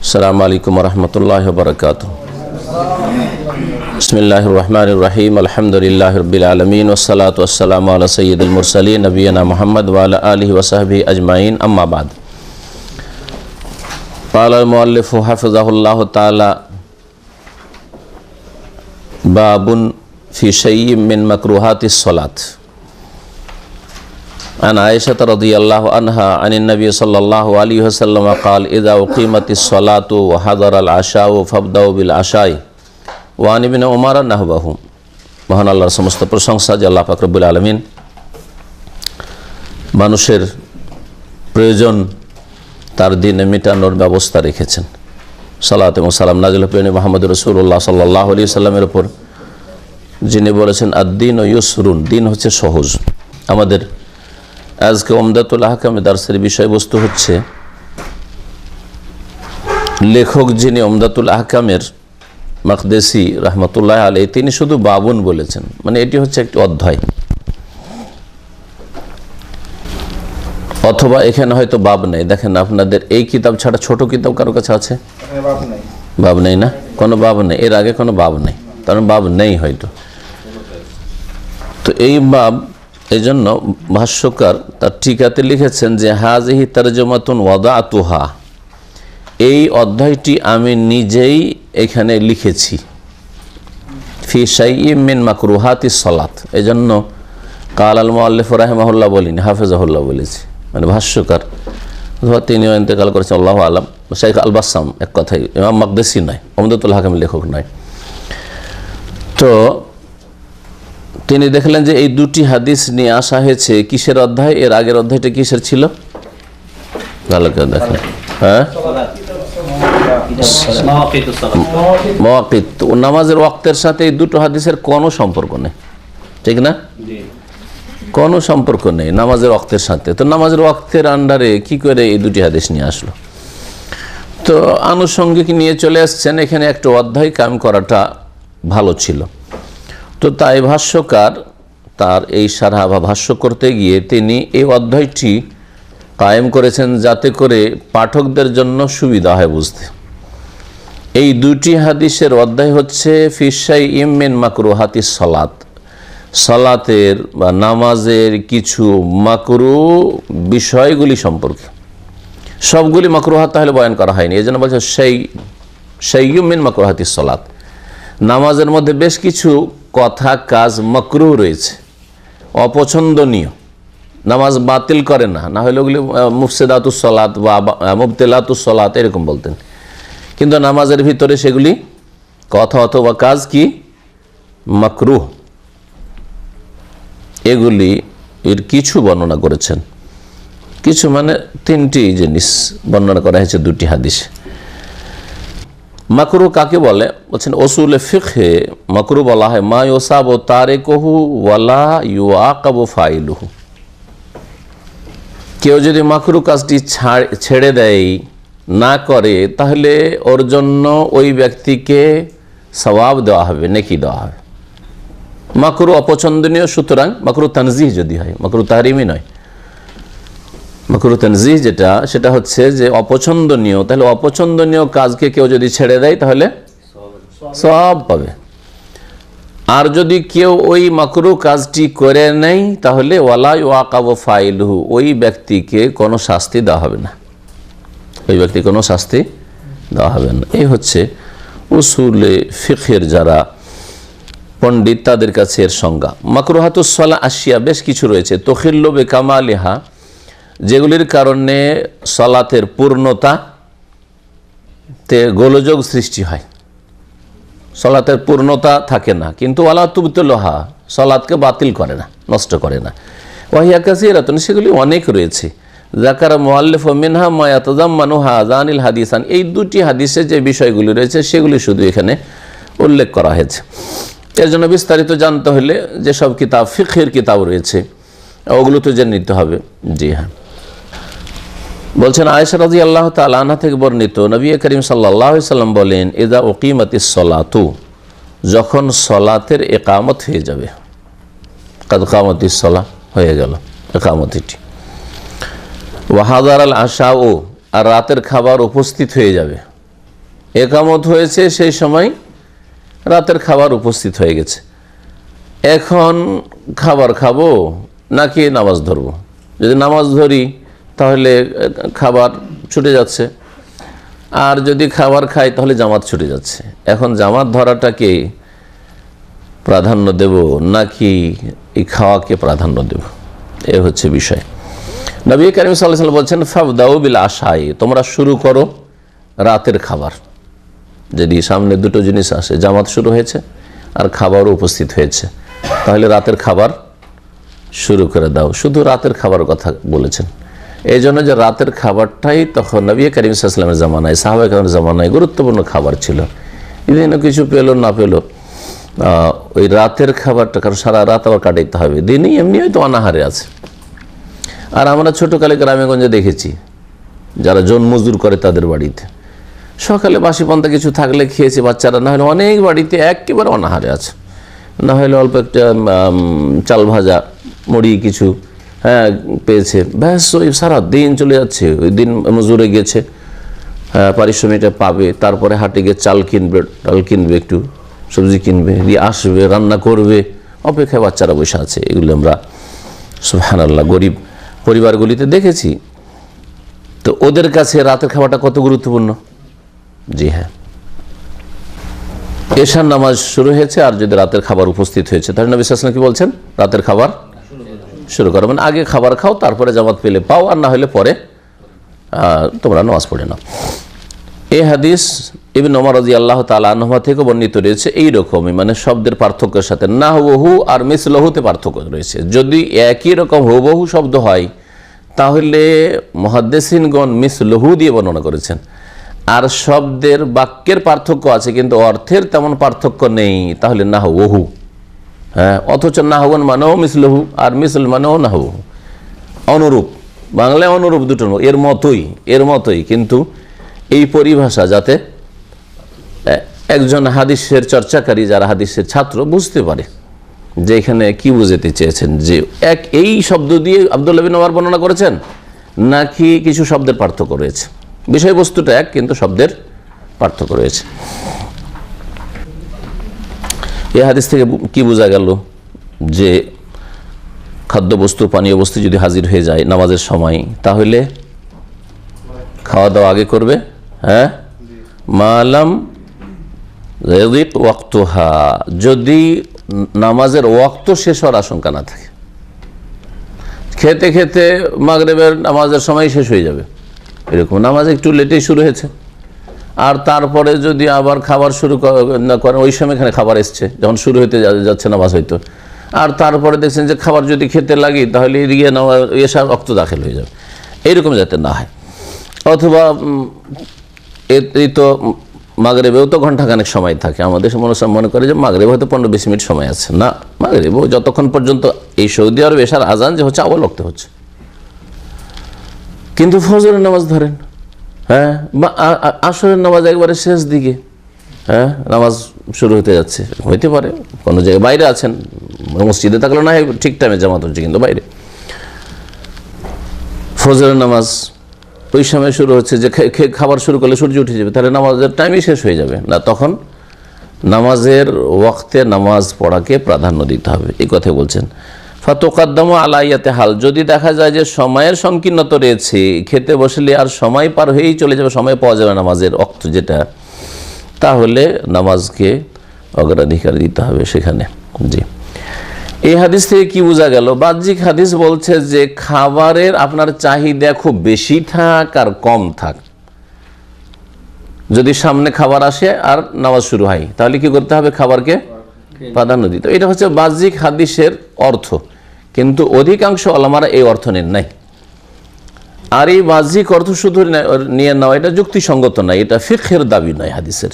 अस्सलामु अलैकुम वरहमतुल्लाहि वबरकातुहू। बिस्मिल्लाहिर रहमानिर रहीम। अल्हम्दुलिल्लाहि रब्बिल आलमीन वस्सलातु वस्सलामु अला सय्यिदिल मुरसलीन नबियना मुहम्मद व अला आलिहि व सहबिहि अजमाइन। अम्मा बाद। क़ाला अल-मुअल्लिफ़ु हफ़िज़हुल्लाहु तआला बाबुन फ़ी शय्यिन मिन मकरूहातिस सलात। अन आयशा रज़ियल्लाहु अन्हा अनिन नबी सल्लल्लाहु अलैहि वसल्लम क़ाल इज़ा उक़ीमतिस सलातु व हज़रल अशाउ फ़ब्दाउ बिल अशाइ व अन इब्न उमर नहवहु। মহান আল্লাহর সমস্ত প্রশংসা যে আল্লাহ পাক রব্বুল আলামিন মানুষের প্রয়োজন তার দিনে মেটানোর ব্যবস্থা রেখেছেন। সালাত এবং সালাম নাজিল প্রিয় মুহাম্মদ রাসূলুল্লাহ সাল্লাল্লাহু আলাইহি সাল্লামের উপর, যিনি বলেছেন আদ-দীন ইউসরুন, দিন হচ্ছে সহজ। আমাদের আজকে উমদাতুল আহকামে দার্সের বিষয়বস্তু হচ্ছে লেখক যিনি উমদাতুল আহকামের মাকদেসি রহমতুল্লাহ আলাইহি, তিনি শুধু বাবুন বলেছেন, মানে এটি হচ্ছে একটি অধ্যায়, অথবা এখানে হয়তো বাব নেই। দেখেন আপনাদের এই কিতাব ছাড়া ছোট কিতাব কারো কাছে আছে? বাব নেই না, কোনো বাব নেই, এর আগে কোনো বাব নেই, কারণ বাব নেই হয়তো। তো এই বাব, এই জন্য ভাষ্যকার তার টিকাতে লিখেছেন যে হাজিহি তারজমাতুন ওয়াদাতুহা, এই অধ্যায়টি আমি নিজেই এখানে লিখেছি। ফি শাইইম মিন মাকরুহাতিস সালাত, এই জন্য কাল আল মুআল্লিফ রাহিমাহুল্লাহ বলিনি, হাফিজাহুল্লাহ বলেছি, মানে ভাষ্যকার অথবা তিনিও ইন্তেকাল করেছেন আল্লাহু আলাম। শাইখ আল বাসাম, এক কথায় ইমাম মাকদেসি নয়, উমদাতুল আহকামের লেখক নয়। তো তিনি দেখলেন যে এই দুটি হাদিস নিয়ে আসা হয়েছে কিসের অধ্যায়? এর আগের অধ্যায়টা কিসের ছিল? ভালো করে দেখেন, হ্যাঁ, মাওয়াকিত, নামাজের ওয়াক্তের সাথে এই দুটো হাদিসের কোনো সম্পর্ক নেই, ঠিক না? কোনো সম্পর্ক নেই নামাজের ওয়াক্তের সাথে। তো নামাজের ওয়াক্তের আন্ডারে কি করে এই দুটি হাদিস নিয়ে আসলো? তো আনুষঙ্গিক নিয়ে চলে আসছেন, এখানে একটা অধ্যায় কায়েম করাটা ভালো ছিল। তো তাই ভাষ্যকার তার এই সারহা বা ভাষ্য করতে গিয়ে তিনি এই অধ্যায়টি কায়েম করেছেন যাতে করে পাঠকদের জন্য সুবিধা হয় বুঝতে। এই দুটি হাদিসের অধ্যায় হচ্ছে ফি শাইইম মিন মাকরুহাতিস সালাত, সালাতের বা নামাজের কিছু মাকরু বিষয়গুলি সম্পর্কে। সবগুলি মাকরুহাত তাহলে বয়ান করা হয়নি, এই জন্য বলছে শাইইম মিন মাকরুহাতিস সালাত। নামাজের মধ্যে বেশ কিছু কথা কাজ মাকরুহ রয়েছে, অপছন্দনীয়, নামাজ বাতিল করে না, না হলে ওগুলি মুফসিদাতুস সালাত বা মুবতিলাতুস সালাত এরকম বলতেন, কিন্তু নামাজের ভিতরে সেগুলি কথা অথবা কাজ কি মাকরুহ, এগুলি এর কিছু বর্ণনা করেছেন। কিছু মানে তিনটি জিনিস বর্ণনা করা হয়েছে দুটি হাদিসে। মাকরু কাকে বলে? বলছেন উসুলে ফিকহে মাকরু বলা হয় মা ইউসাবু তারিকুহু ওয়ালা ইউআকাবু ফাইলুহু। কেউ যদি মাকরু কাজটি ছেড়ে দেয়, না করে, তাহলে ওর জন্য ওই ব্যক্তিকে সওয়াব দেওয়া হবে, নেকি দেওয়া হবে। মাকরু অপছন্দনীয়, সুতরাং মাকরু তানজিহ যদি হয়, মাকরু তাহরিমি নয়। মাকরু তানজিহ যেটা, সেটা হচ্ছে যে অপছন্দনীয়, তাহলে অপছন্দনীয় কাজকে কেউ যদি ছেড়ে দেয় তাহলে সওয়াব পাবে। আর যদি কেউ ওই মাকরু কাজটি করে নেয় তাহলে ওয়ালা ইউআকাবু ফাইলুহু, ওই ব্যক্তিকে কোনো শাস্তি দেওয়া হবে না, ওই ব্যক্তি কোনো শাস্তি দেওয়া হবে না। এই হচ্ছে উসুলে ফিকহের যারা পণ্ডিত তাদের কাছে এর সংজ্ঞা। মাকরুহাতুস সালাহ আশিয়া বেশ কিছু রয়েছে, তখিল্লু বিকামালিহা, যেগুলির কারণে সালাতের পূর্ণতাতে গোলযোগ সৃষ্টি হয়, সালাতের পূর্ণতা থাকে না, কিন্তু ওয়ালা তুবতিলুহা, সালাতকে বাতিল করে না, নষ্ট করে না। ওয়াহিয়া কাসীরাতুন, সেগুলি অনেক রয়েছে। যাকারা মুআল্লিফ মিনহা মা ইয়াতাযাম্মানু হাযানিল হাদিসান, এই দুটি হাদিসে যে বিষয়গুলি রয়েছে সেগুলি শুধু এখানে উল্লেখ করা হয়েছে। এর জন্য বিস্তারিত জানতে হলে যেসব কিতাব ফিকহের কিতাব রয়েছে ওগুলো তো জেনে নিতে হবে। জি হ্যাঁ, বলছেন আয়েশা রাদিয়াল্লাহু তাআলা আনহা থেকে বর্ণিত, নবী করিম সাল্লাল্লাহু আলাইহি সাল্লাম বলেন ইযা উকিমাতিস সালাতু, যখন সালাতের ইকামত হয়ে যাবে, কাদ কামাতিস সালাহ, হয়ে গেল ইকামতটি, ওয়া হাযারাল আশাউ, আর রাতের খাবার উপস্থিত হয়ে যাবে, একামত হয়েছে, সেই সময় রাতের খাবার উপস্থিত হয়ে গেছে। এখন খাবার খাবো নাকি নামাজ ধরবো? যদি নামাজ ধরি তাহলে খাবার ছুটে যাচ্ছে, আর যদি খাবার খাই তাহলে জামাত ছুটে যাচ্ছে। এখন জামাত ধরাটাকে প্রাধান্য দেব নাকি এই খাওয়াকে প্রাধান্য দেব, এ হচ্ছে বিষয়। নবী করিম সাল্লাল্লাহু আলাইহি ওয়াসাল্লাম বলছেন ফাবদাউ বিল আশাই, তোমরা শুরু করো রাতের খাবার। যদি সামনে দুটো জিনিস আসে, জামাত শুরু হয়েছে আর খাবারও উপস্থিত হয়েছে, তাহলে রাতের খাবার শুরু করে দাও। শুধু রাতের খাবার কথা বলেছেন এই জন্য যে রাতের খাবারটাই তখন নবী করিম সাল্লাল্লাহু আলাইহি ওয়াসাল্লামের জামানায়, সাহাবায়ে কেরামের জামানায় গুরুত্বপূর্ণ খাবার ছিল। বিভিন্ন কিছু পেলো না পেলো, ওই রাতের খাবারটা, কারণ সারা রাত আবার কাটাইতে হবে, দিনই এমনি হয়তো অনাহারে আছে। আর আমরা ছোটোকালে গ্রামেগঞ্জে দেখেছি যারা জন মজুর করে তাদের বাড়িতে সকালে বাসি পান্তা কিছু থাকলে খেয়েছে বাচ্চারা, না হলে অনেক বাড়িতে একেবারে অনাহারে আছে, না হলে অল্প একটা চাল ভাজা মুড়ি কিছু পেয়েছে, ব্যাস ওই সারা দিন চলে যাচ্ছে। ওই দিন মজুরে গেছে, পারিশ্রমিকটা পাবে, তারপরে হাটে গিয়ে চাল কিনবে, ডাল কিনবে, একটু সবজি কিনবে, দিয়ে আসবে, রান্না করবে, অপেক্ষায় বাচ্চারা বসে আছে। এগুলো আমরা সুবহানাল্লাহ গরিব পরিবারগুলিতে দেখেছি। তো ওদের কাছে রাতের খাবারটা কত গুরুত্বপূর্ণ। জি হ্যাঁ, এশার নামাজ শুরু হয়েছে আর যদি রাতের খাবার উপস্থিত হয়েছে, তাহলে নবী সাল্লাল্লাহু আলাইহি ওয়াসাল্লাম কি বলছেন? রাতের খাবার শুরু করো, মানে আগে খাবার খাও, তারপরে জামাত পেলে পাও, আর না হলে পরে তোমরা নামাজ পড়ে নাও। এই হাদিস ইবনে ওমর রাদিয়াল্লাহু তাআলা আনহু থেকে বর্ণিত রয়েছে এইরকমই, মানে শব্দের পার্থক্যের সাথে নাহওহু আর মিসলহুতে পার্থক্য রয়েছে। যদি একই রকম হুবহু শব্দ হয় তাহলে মুহাদ্দিসিনগণ মিসলহু দিয়ে বর্ণনা করেছেন, আর শব্দের বাক্যের পার্থক্য আছে কিন্তু অর্থের তেমন পার্থক্য নেই, তাহলে নাহওহু। হ্যাঁ, অথচ নাহওয়ান মানেও মিসলহু আর মিসল মানেও নাহওহু, অনুরূপ, বাংলায় অনুরূপ, দুটো এর মতোই, কিন্তু এই পরিভাষা যাতে একজন হাদিসের চর্চাকারী, যারা হাদিসের ছাত্র, বুঝতে পারে যে এখানে কি বুঝাতে চেয়েছেন, যে এই শব্দ দিয়ে আব্দুল্লাহ বিন ওমর বর্ণনা করেছেন নাকি কিছু শব্দের পার্থক্য রয়েছে। বিষয়বস্তুটা এক, কিন্তু শব্দের পার্থক্য রয়েছে। এই হাদিস থেকে কি বোঝা গেল? যে খাদ্যবস্তু, পানীয় বস্তু যদি হাজির হয়ে যায় নামাজের সময়, তাহলে খাওয়া দাওয়া আগে করবে। হ্যাঁ, মালাম ইয়াদিক ওয়াক্তুহা, যদি নামাজের ওয়াক্ত শেষ হওয়ার আশঙ্কা না থাকে। খেতে খেতে মাগরিবের নামাজের সময় শেষ হয়ে যাবে, এরকম নামাজ একটু লেটেই শুরু হয়েছে, আর তারপরে যদি আবার খাবার শুরু করেন, ওই সময় এখানে খাবার এসছে যখন শুরু হতে যাচ্ছে নামাজ হয়তো, আর তারপরে দেখছেন যে খাবার যদি খেতে লাগি তাহলে এদিকে এশার রক্ত দাখিল হয়ে যাবে, এইরকম যাতে না হয়। অথবা এই তো মাগরিবেও তো ঘন্টাখানেক সময় থাকে, আমাদের মনে করে যে মাগরিব হয়তো 15-20 মিনিট সময় আছে, না, মাগরিবও যতক্ষণ পর্যন্ত এই সৌদি আরব এশার আজান যে হচ্ছে আবার রক্ত হচ্ছে। কিন্তু ফজরের নামাজ ধরেন, হ্যাঁ, বা আসরের নামাজ একবারে শেষ দিকে, হ্যাঁ, নামাজ শুরু হতে যাচ্ছে, হইতে পারে কোনো জায়গায় বাইরে আছেন, মসজিদে থাকলে না ঠিক টাইমে জামাত হচ্ছে, কিন্তু বাইরে ফজরের নামাজ ওই সময় শুরু হচ্ছে, যে খাবার শুরু করলে সূর্য উঠে যাবে, তাহলে নামাজের টাইমই শেষ হয়ে যাবে না, তখন নামাজের ওয়াক্তে নামাজ পড়াকে প্রাধান্য দিতে হবে, এই কথা বলছেন। ফাতুকাদ্দামু আলা ইয়াতে হাল, যদি দেখা যায় যে সময়ের সংকীর্ণতা রয়েছে, খেতে বসলে আর সময় পার হয়েই চলে যাবে, সময় পাওয়া যাবে নামাজের ওয়াক্ত যেটা, তাহলে নামাজকে অগ্রাধিকার দিতে হবে সেখানে। জি, এই হাদিস থেকে কি বোঝা গেল? বাহ্যিক হাদিস বলছে যে খাবারের আপনার চাহিদা খুব বেশি থাক আর কম থাক, যদি সামনে খাবার আসে আর নামাজ শুরু হয়, তাহলে কি করতে হবে? খাবারকে প্রাধান্য দিতে। এটা হচ্ছে বাহ্যিক হাদিসের অর্থ, কিন্তু অধিকাংশ ওলামারা এই অর্থ নেন নাই। আর এই বাহ্যিক অর্থ শুধু নিয়ে নেওয়া এটা যুক্তিসঙ্গত নয়, এটা ফিকহের দাবি নয় হাদিসের।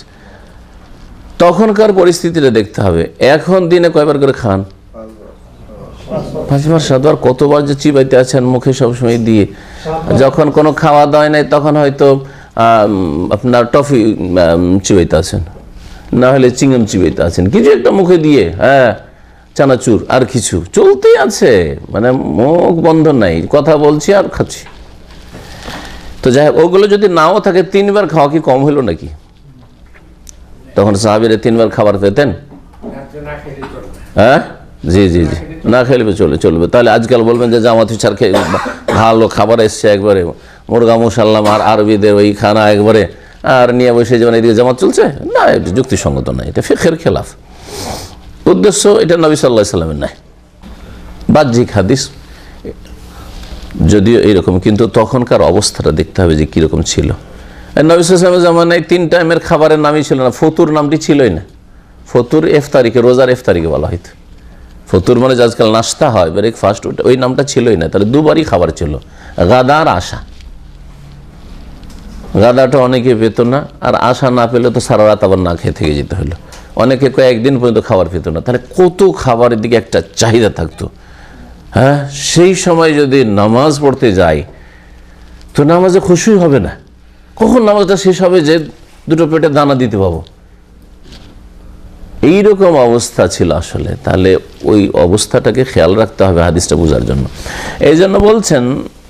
তখনকার পরিস্থিতিটা দেখতে হবে। এখন দিনে কয়বার করে খান? 5 বার 7 বার, কতবার যে চিবাইতে আছেন মুখে সবসময় দিয়ে। যখন কোনো খাওয়া দাওয়া নাই তখন হয়তো আপনার টফি চিবাইতে আছেন, না হলে চিংড়ম চিবাইতে আছেন, কিছু একটা মুখে দিয়ে, হ্যাঁ, চানাচুর আর কিছু চলতেই আছে, মানে মুখ বন্ধ নাই, কথা বলছি আর খাচ্ছি। তো যাই হোক, ওগুলো যদি নাও থাকে 3 বার খাওয়া কি কম হলো নাকি? তখন সাহাবীরা 3 বার খাবার পেতেন? হ্যাঁ, জি জি জি, না খেলে চলবে। তাহলে আজকাল বলবেন যে জামাত ইসলাম খেয়ে ভালো খাবার এসছে, একবারে মুরগা মুসাল্লাম আর আরবিদের ওই খানা একবারে, আর নিয়ে বসে যেমন এদিকে জামাত চলছে না, এটা যুক্তিসঙ্গত নয়, এটা ফিকহের খেলাফ। উদ্দেশ্য এটা নবী সাল্লাল্লাহু আলাইহি সাল্লামের নাই, বাহ্যিক হাদিস যদিও এইরকম, কিন্তু তখনকার অবস্থাটা দেখতে হবে যে কীরকম ছিল। নবী সাল্লাল্লাহু আলাইহি ওয়াসাল্লামের জামানায় 3 টাইমের খাবারের নামই ছিল না, ফতুর নামটি ছিলই না। ফতুর ইফতারিকে, রোজার ইফতারিকে বলা হয়তো। ফতুর মানে আজকাল নাস্তা হয়, ব্রেকফাস্ট, ওই নামটা ছিলই না। তাহলে 2 বারই খাবার ছিল, গাদা আর আশা। গাদাটা অনেকে পেত না, আর আশা না পেলে তো সারা রাত আবার না খেয়ে থেকে যেতে হলো। অনেকে কয়েকদিন পর্যন্ত খাবার পেত না। তাহলে কত খাবারের দিকে একটা চাহিদা থাকতো। হ্যাঁ, সেই সময় যদি নামাজ পড়তে যাই তো নামাজে খুশি হবে না। কখন নামাজটা শেষ হবে যে 2টো পেটে দানা দিতে পাবো, এইরকম অবস্থা ছিল আসলে। তাহলে ওই অবস্থাটাকে খেয়াল রাখতে হবে হাদিসটা বোঝার জন্য। এই জন্য বলছেন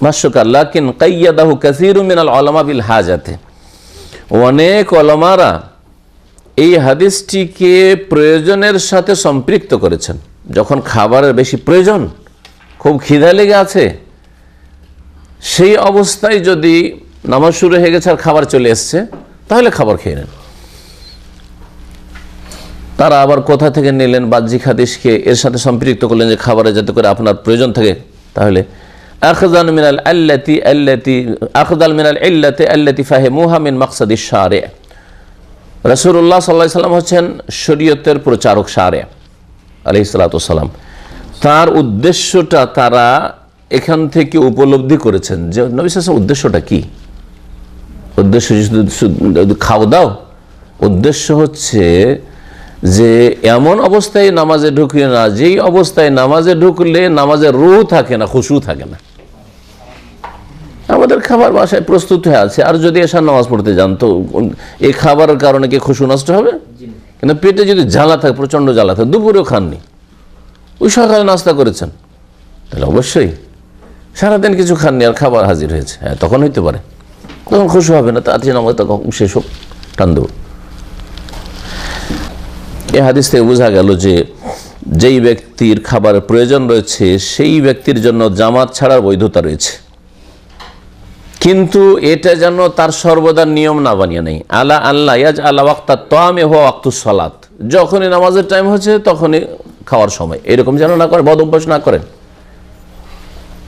ভাষ্যকার, লাকিন কাইয়াদাহু কাসীরু মিনাল উলামা বিল হাজাতে, অনেক উলামারা এই হাদিসটিকে প্রয়োজনের সাথে সম্পৃক্ত করেছেন। যখন খাবারের বেশি প্রয়োজন, খুব খিদা লেগে আছে, সেই অবস্থায় যদি নামাজ শুরু হয়ে গেছে আর খাবার চলে এসছে, তাহলে খাবার খেয়ে নেন। তারা আবার কোথা থেকে নিলেন বাহ্যিক হাদিসকে এর সাথে সম্পৃক্ত করলেন যে খাবারে যাতে করে আপনার প্রয়োজন থাকে, তাহলে আখযান মিনাল ইল্লাতি আল্লাতি ফাহিমুহা মিন মাকসাদিশ শারি'। রাসূলুল্লাহ সাল্লাল্লাহু আলাইহি ওয়াসাল্লাম হচ্ছেন শরীয়তের প্রচারক, শারি' আলাইহিস সালাতু ওয়াস সালাম। তার উদ্দেশ্যটা তারা এখান থেকে উপলব্ধি করেছেন যে নবী সাল্লাল্লাহু আলাইহি ওয়াসাল্লাম উদ্দেশ্যটা কি। উদ্দেশ্য শুধু খাও দাও, উদ্দেশ্য হচ্ছে যে এমন অবস্থায় নামাজে ঢুকিয়ে না, যেই অবস্থায় নামাজে ঢুকলে নামাজের রূহ থাকে না, খুশু থাকে না। আমাদের খাবার বাসায় প্রস্তুত হয়ে আছে, আর যদি এশার নামাজ পড়তে যান তো এই খাবারের কারণে কি খুশু নষ্ট হবে? কিন্তু পেটে যদি জ্বালা থাকে, প্রচণ্ড জ্বালা থাকে, দুপুরেও খাননি, ওই সকালে নাস্তা করেছেন, তাহলে অবশ্যই সারাদিন কিছু খাননি আর খাবার হাজির হয়েছে, হ্যাঁ তখন হইতে পারে, তখন খুশু হবে না, তাড়াতাড়ি নামাজটা শেষ হোক, টান দেব। এই হাদিস থেকে বোঝা গেল যে যেই ব্যক্তির খাবারের প্রয়োজন রয়েছে সেই ব্যক্তির জন্য জামাত ছাড়ার বৈধতা রয়েছে, কিন্তু এটা যেন তার সর্বদা নিয়ম না বানিয়ে নেই। আলা আল্লাহ ইয়াজ আল্লাহ ওয়াক্তা তামে হওয়া ওয়াক্তুস সালাত, যখনই নামাজের টাইম হচ্ছে তখনই খাওয়ার সময়, এরকম যেন না করে, বদ অভ্যাস না করেন।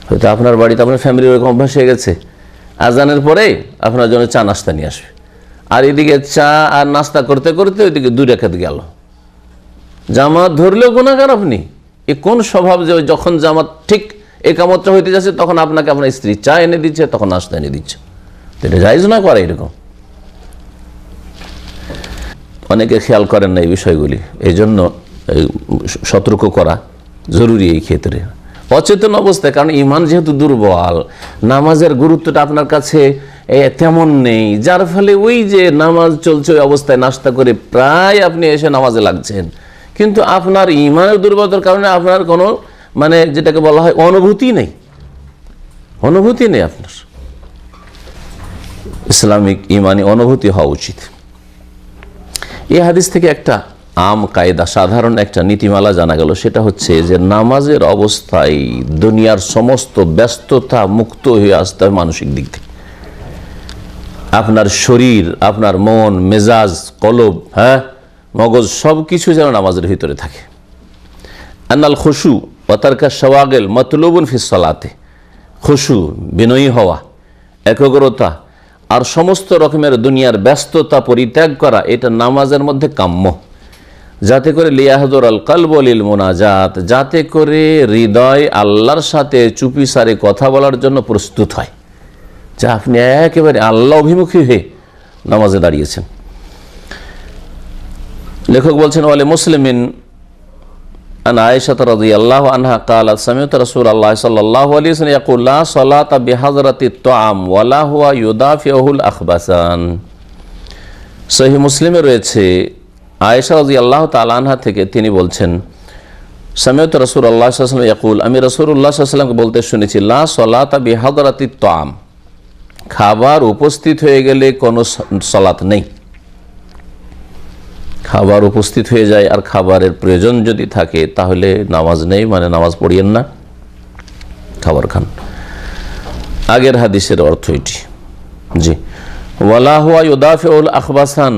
হয়তো আপনার বাড়িতে আপনার ফ্যামিলির এরকম অভ্যাস হয়ে গেছে, আজানের পরে আপনার জন্য চা নাস্তা নিয়ে আসবে, আর এদিকে চা আর নাস্তা করতে করতে ওইদিকে 2 রাকাত গেল, জামাত ধরলেও গুনাহগার আপনি। এ কোন স্বভাব যে যখন জামাত ঠিক একামতটা হইতে যাচ্ছে তখন আপনাকে আপনার স্ত্রী চা এনে দিচ্ছে, তখন নাস্তা এনে দিচ্ছে, এটা জায়েজ না করা এরকম। অনেকে খেয়াল করেন না এই বিষয়গুলি, এই জন্য সতর্ক করা জরুরি এই ক্ষেত্রে। অচেতন অবস্থায়, কারণ ইমান যেহেতু দুর্বল, নামাজের গুরুত্বটা আপনার কাছে তেমন নেই, যার ফলে ওই যে নামাজ চলছে ওই অবস্থায় নাস্তা করে প্রায় আপনি এসে নামাজে লাগছেন, কিন্তু আপনার ইমানের দুর্বলতার কারণে আপনার কোনো মানে যেটাকে বলা হয় অনুভূতি নেই, অনুভূতি নেই আপনার। ইসলামিক ইমানি অনুভূতি হওয়া উচিত। এই হাদিস থেকে একটা আম কায়দা, সাধারণ একটা নীতিমালা জানা গেল, সেটা হচ্ছে যে নামাজের অবস্থায় দুনিয়ার সমস্ত ব্যস্ততা মুক্ত হয়ে আসতে হয় মানসিক দিক থেকে। আপনার শরীর, আপনার মন, মেজাজ, কলব, হ্যাঁ মগজ, সব কিছু যেন নামাজের ভিতরে থাকে। আনাল খুশু ওয়া তারকা শাওয়াগিল মাতলুবুন ফিস সালাতে, খুশু বিনয়ী হওয়া, একাগ্রতা আর সমস্ত রকমের দুনিয়ার ব্যস্ততা পরিত্যাগ করা, এটা নামাজের মধ্যে কাম্য, যাতে করে লিয়াহদুর আল কলব লিল মুনাজাত, যাতে করে হৃদয় আল্লাহর সাথে চুপিসারে কথা বলার জন্য প্রস্তুত হয়, যা আপনি একেবারে আল্লাহ অভিমুখী হয়ে নামাজে দাঁড়িয়েছেন। লেখক বলছেন, ওয়ালে মুসলিমিন আন আয়েশা রাদিয়াল্লাহু আনহা ক্বালাত সামি'তু রাসূলুল্লাহ সাল্লাল্লাহু আলাইহি ওয়াসাল্লাম ইয়াকুল লা সালাতা বিহাযরাতি তা'আম ওয়ালা হুয়া ইউদাফিউল আখবাসান। সহিহ মুসলিমে রয়েছে আয়েশা রাদিয়াল্লাহু তাআলা আনহা থেকে, তিনি বলছেন, সামি'তু রাসূলুল্লাহ সাল্লাল্লাহু আলাইহি ওয়াসাল্লাম ইয়াকুল, আমি রাসূলুল্লাহ সাল্লাল্লাহু আলাইহি ওয়াসাল্লামকে বলতে শুনেছি, লা সালাতা বিহাযরাতি তা'আম, খাবার উপস্থিত হয়ে গেলে কোনো সালাত নেই। খাবার উপস্থিত হয়ে যায় আর খাবারের প্রয়োজন যদি থাকে তাহলে নামাজ নেই, মানে নামাজ পড়িয়েন না, খাবার খান। আগের হাদিসের অর্থ এটি। জি, ওয়ালা হুয়া ইউদাফিউল আখবাসান,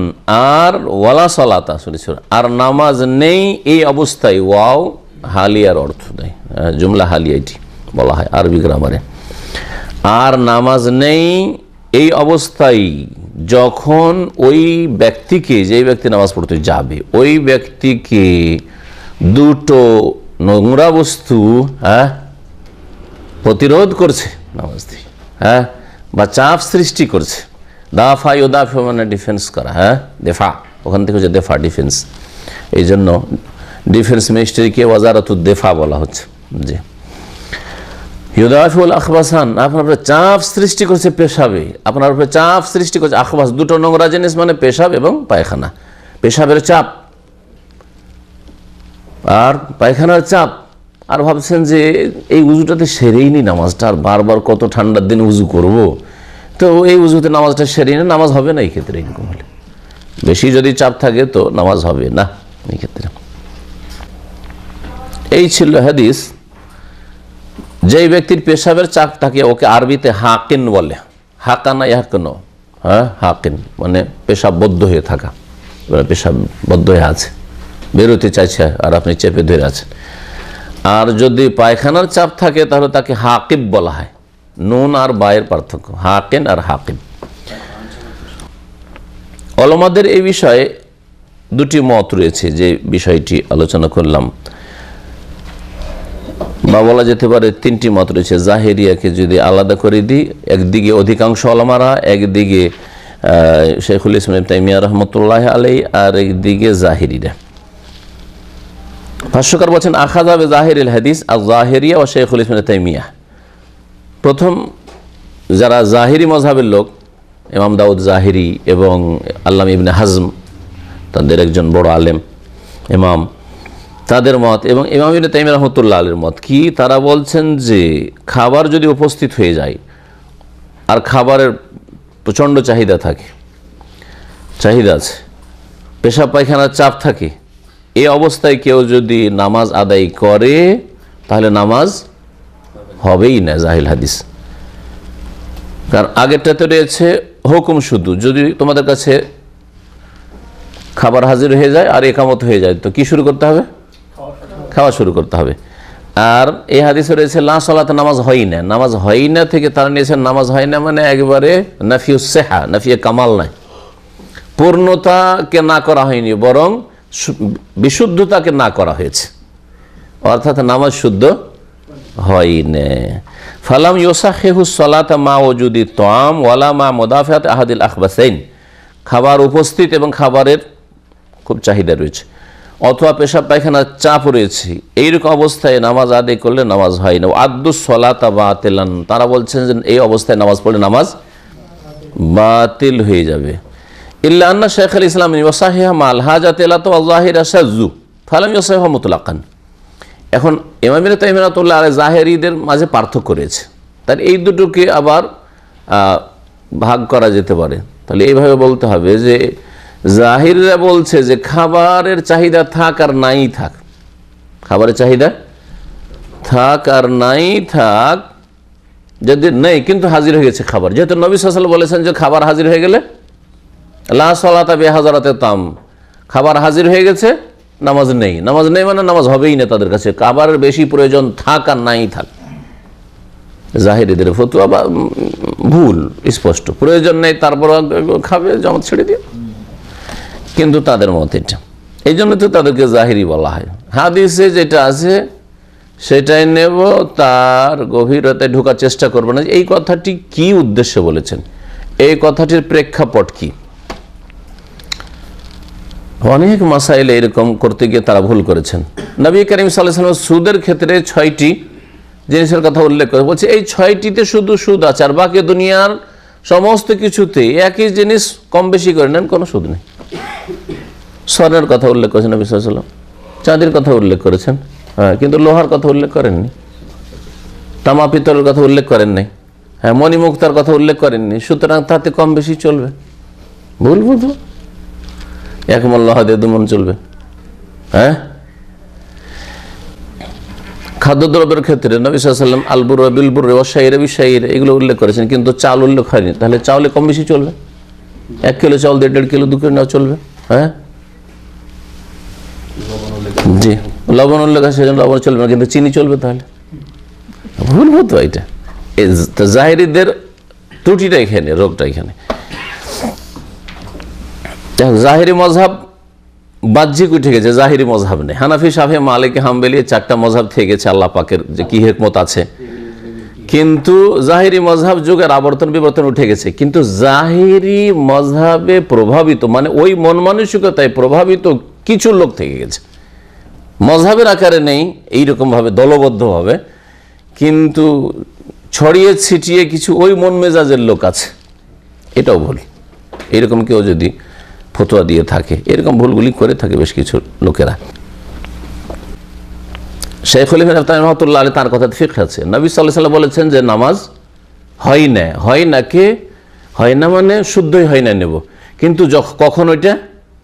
আর ওয়ালা সালাতা, আর নামাজ নেই এই অবস্থায়। ওয়াও হালিয়ার অর্থ দেয়, জুমলা হালিয়া এটি বলা হয় আরবি গ্রামারে। আর নামাজ নেই এই অবস্থায় যখন ওই ব্যক্তিকে, যেই ব্যক্তি নামাজ পড়তে যাবে, ওই ব্যক্তিকে দুটো নোংরা বস্তু প্রতিরোধ করছে নামাজ দিয়ে, বা চাপ সৃষ্টি করছে। দাফা ইউদাফা মানে ডিফেন্স করা, দেফা, ওখান থেকে হচ্ছে দেফা, ডিফেন্স। এই জন্য ডিফেন্স মিনিস্ট্রিকে ওয়াজারাতুদ দেফা বলা হচ্ছে। জি, ইউদাফিউল আখবাসান, আপনার উপরে চাপ সৃষ্টি করছে পেশাবে, আপনার উপরে চাপ সৃষ্টি করছে। আখবাস দুটো নোংরা জিনিস মানে পেশাব এবং পায়খানা। পেশাবের চাপ আর পায়খানার চাপ, আর ভাবছেন যে এই উজুটাতে সেরেই নি নামাজটা, আর বারবার কত ঠান্ডার দিন উজু করব, তো এই উজুতে নামাজটা সেরেই না, নামাজ হবে না এই ক্ষেত্রে। এরকম হলে বেশি যদি চাপ থাকে তো নামাজ হবে না এই ক্ষেত্রে। এই ছিল হাদিস। যেই ব্যক্তির পেশাবের চাপ থাকে ওকে আরবিতে হাকিন বলে, হাকানা ইয়াহকানো, হাকিন মানে পেশাববদ্ধ হয়ে থাকা, পেশাববদ্ধ হয়ে আছে, বেরোতে চাইছে আর আপনি চেপে ধরে আছেন। আর যদি পায়খানার চাপ থাকে তাহলে তাকে হাকিব বলা হয়। নুন আর বায়ের পার্থক্য, হাকিন আর হাকিব। ওলামাদের এই বিষয়ে দুটি মত রয়েছে, যে বিষয়টি আলোচনা করলাম, বা বলা যেতে পারে তিনটি মত রয়েছে। জাহেরিয়াকে যদি আলাদা করে দিই, একদিকে অধিকাংশ ওলামারা, একদিকে শেখুল ইসলাম ইবনে তাইমিয়া রহমতুল্লাহ আলাইহি, আর একদিকে জাহেরিরা। ভাষ্যকার বলছেন আখাযা বিজাহিরিল হাদিস আয-যাহিরিয়া ওয়া শেখুল ইসলাম ইবনে তাইমিয়া। প্রথম যারা জাহিরি মাযহাবের লোক, ইমাম দাউদ জাহিরি এবং আল্লামা ইবনে হাজম, তাদের একজন বড় আলেম ইমাম, তাদের মত, এবং ইমাম ইবনে তাইমিয়া রাহমাতুল্লাহ আলাইহির মত কি, তারা বলছেন যে খাবার যদি উপস্থিত হয়ে যায় আর খাবারের প্রচণ্ড চাহিদা থাকে, চাহিদা আছে, পেশাব পায়খানার চাপ থাকে, এই অবস্থায় কেউ যদি নামাজ আদায় করে তাহলে নামাজ হবেই না, জাহিল হাদিস। কারণ আগেরটাতে রয়েছে হুকুম, শুধু যদি তোমাদের কাছে খাবার হাজির হয়ে যায় আর একামত হয়ে যায় তো কি শুরু করতে হবে? খাওয়া শুরু করতে হবে। আর এই হাদিসে রয়েছে লা সালাত, নামাজ হয় না। নামাজ হয় না থেকে তারা নিয়েছেন নামাজ হয় না মানে একবারে নাফিউস সিহা, নাফিয়ে কামাল নাই, পূর্ণতাকে না করা হয়নি, বরং বিশুদ্ধতাকে না করা হয়েছে, অর্থাৎ নামাজ শুদ্ধ হয় না। ফালাম ইউসাহিহু সালাতা মা ওজুদি তাআম ওয়ালা মা মুদাফাত আহাদিল আখবাসাইন, খাবার উপস্থিত এবং খাবারের খুব চাহিদা রয়েছে, অথবা পেশাব পায়খানার চাপ রয়েছে, এইরকম অবস্থায় নামাজ আদায় করলে নামাজ হয় না। আদ্দুস সালাতা বাতিলান, তারা বলছেন যে এই অবস্থায় নামাজ পড়লে নামাজ বাতিল হয়ে যাবে। ইল্লা আন্না শাইখুল ইসলাম ওয়াসাহিহা মাল হাজাত ইলা তাযাহিরা শায্যু ফালাম ইউসাহিহা মুতলাকান। এখন ইমাম ইবনে তাইমিয়া রাহমাতুল্লাহ আলাইহি জাহেরিদের মাঝে পার্থক্য রয়েছে, তাই এই দুটোকে আবার ভাগ করা যেতে পারে। তাহলে এইভাবে বলতে হবে যে জাহিররা বলছে যে খাবারের চাহিদা থাক আর নাই থাক, খাবারের চাহিদা থাক আর নাই থাক, যদি নেই কিন্তু হাজির হয়ে গেছে খাবার, যেহেতু নবী সাল্লাল্লাহু আলাইহি ওয়াসাল্লাম বলেছেন যে খাবার হাজির হয়ে গেলে লা সালাতা বিহাজারাতে তাম, খাবার হাজির হয়ে গেছে নামাজ নেই, নামাজ নেই মানে নামাজ হবেই না তাদের কাছে, খাবারের বেশি প্রয়োজন থাক আর নাই থাক। জাহিরীদের ফতোয়া বা ভুল স্পষ্ট, প্রয়োজন নেই তারপর খাবে, জামাত ছেড়ে দিয়ে, কিন্তু তাদের মত এটা, এই জন্য তো তাদেরকে জাহিরি বলা হয়। হাদিসে যেটা আছে সেটাই নেব, তার গভীরতায় ঢোকার চেষ্টা করবো না। এই কথাটি কি উদ্দেশ্যে বলেছেন, এই কথাটির প্রেক্ষাপট কি। অনেক মাসাইল এরকম করতে গিয়ে তারা ভুল করেছেন। নবী করিম সাল্লাল্লাহু আলাইহি ওয়াসাল্লাম সুদের ক্ষেত্রে 6টি জিনিসের কথা উল্লেখ করে বলছে এই 6টিতে শুধু সুদ আছে, আর বাকি দুনিয়ার সমস্ত কিছুতে একই জিনিস কম বেশি করে নেন, কোনো সুদ নেই। স্বর্ণের কথা উল্লেখ করেছেন নবী সাল্লাল্লাহু আলাইহি ওয়াসাল্লাম, চাঁদির কথা উল্লেখ করেছেন, কিন্তু লোহার কথা উল্লেখ করেননি, তামা পিতলের কথা উল্লেখ করেন নাই, মণিমুক্তার কথা উল্লেখ করেননি। সুতরাং তাতে কম বেশি চলবে, ভুল বুঝবো। এক মোল্লা দিয়ে দুমন চলবে? হ্যাঁ, খাদ্যদ্রব্যের ক্ষেত্রে নবী সাল্লাল্লাহু আলাইহি ওয়াসাল্লাম আলবুর বিলবুর ওয়াশাইরে বিশাইরে এগুলো উল্লেখ করেছেন, কিন্তু চাল উল্লেখ হয়নি। তাহলে চাউলে কম বেশি চলবে, 1 কিলো চাউল দিয়ে 1.5 কিলো 2 কিলো নেওয়া চলবে। হ্যাঁ জি, লবণ উল্লেখ আছে সেজন্য লবণ চলবে না, কিন্তু চিনি চলবে। তাহলে ভুল হতো এটা। জাহেরিদের ত্রুটিটা এখানে, রোগটা এখানে। জাহেরি মজহাব বাহ্যিক উঠে গেছে, জাহেরি মজহাব নেই। হানাফি, শাফি, মালিকি, হাম্বলি 4টা মজহাব থেকে গেছে, আল্লাহ পাকের যে কি হিকমত আছে। কিন্তু জাহেরি মজহাব যুগের আবর্তন বিবর্তন উঠে গেছে। কিন্তু জাহেরি মজহাবে প্রভাবিত, মানে ওই মন মানসিকতায় প্রভাবিত কিছু লোক থেকে গেছে, মজহাবের আকারে নেই এইরকমভাবে দলবদ্ধভাবে, কিন্তু ছড়িয়ে ছিটিয়ে কিছু ওই মন মেজাজের লোক আছে। এটাও ভুল। এরকম কেউ যদি ফতোয়া দিয়ে থাকে, এরকম ভুলগুলি করে থাকে বেশ কিছু লোকেরা। শাইখুল ইসলাম রাহমাতুল্লাহ আলাইহি তার কথাতে ফিকহ আছে। নবী সাল্লাল্লাহু আলাইহি ওয়াসাল্লাম বলেছেন যে নামাজ হয় না, হয় না কে হয় না মানে শুদ্ধই হয় না নেব, কিন্তু কখন ওইটা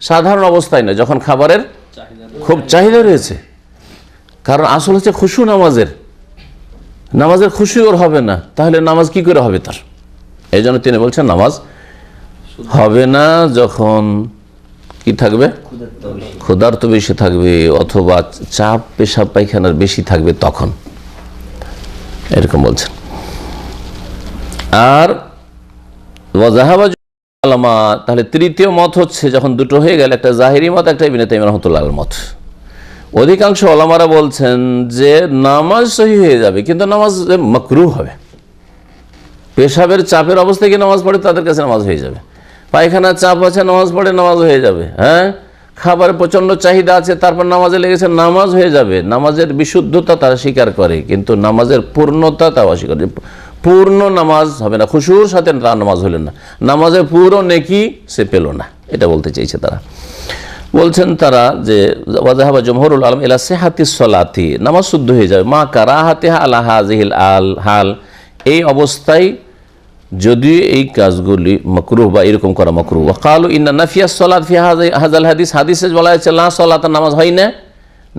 সাধারণ অবস্থায় না, যখন খাবারের খুব চাহিদা রয়েছে। কারণ আসল হচ্ছে খুশু, নামাজের খুশি ওর হবে না, তাহলে নামাজ কি করে হবে তার? এই জন্য তিনি বলছেন নামাজ হবে না যখন কি থাকবে, ক্ষুধার্ত বেশি থাকবে, অথবা চাপ পেশাব পায়খানার বেশি থাকবে, তখন এরকম বলছেন। আর তাহলে তৃতীয় মত হচ্ছে, যখন দুটো হয়ে গেল, একটা জাহেরি মত, একটা ইবনে তাইমিয়া রাহমাতুল্লাহ আলাইহির মত। অধিকাংশ ওলামারা বলছেন যে নামাজ সহি হয়ে যাবে, কিন্তু নামাজ মাকরুহ হবে। পেশাবের চাপের অবস্থায় কি নামাজ পড়ে, তাদের কাছে নামাজ হয়ে যাবে। পায়খানার চাপ আছে, নামাজ পড়ে নামাজ হয়ে যাবে। হ্যাঁ, খাবারের প্রচণ্ড চাহিদা আছে, তারপর নামাজে লেগেছে, নামাজ হয়ে যাবে। নামাজের বিশুদ্ধতা তারা স্বীকার করে, কিন্তু নামাজের পূর্ণতা তাও অস্বীকার করে। পূর্ণ নামাজ হবে না, খুশুর সাথে তার নামাজ হলেন না, নামাজের পুরো নেকি সে পেল না, এটা বলতে চাইছে তারা। বলছেন তারা যে ওয়াজাহাবা জমহুরুল আলম ইলা সিহাতিস সালাতি, নামাজ শুদ্ধ হয়ে যাবে, মা কারাহাতিহা আলা হাযিহিল হাল, এই অবস্থায় যদি এই কাজগুলি মাকরুহ বা এরকম করা মাকরুহ। ক্বালু ইন্না নাফিয়াস সালাত ফি হাযাল হাদিস, হাদিসে বলা হয়েছে লা সালাত, নামাজ হয় না,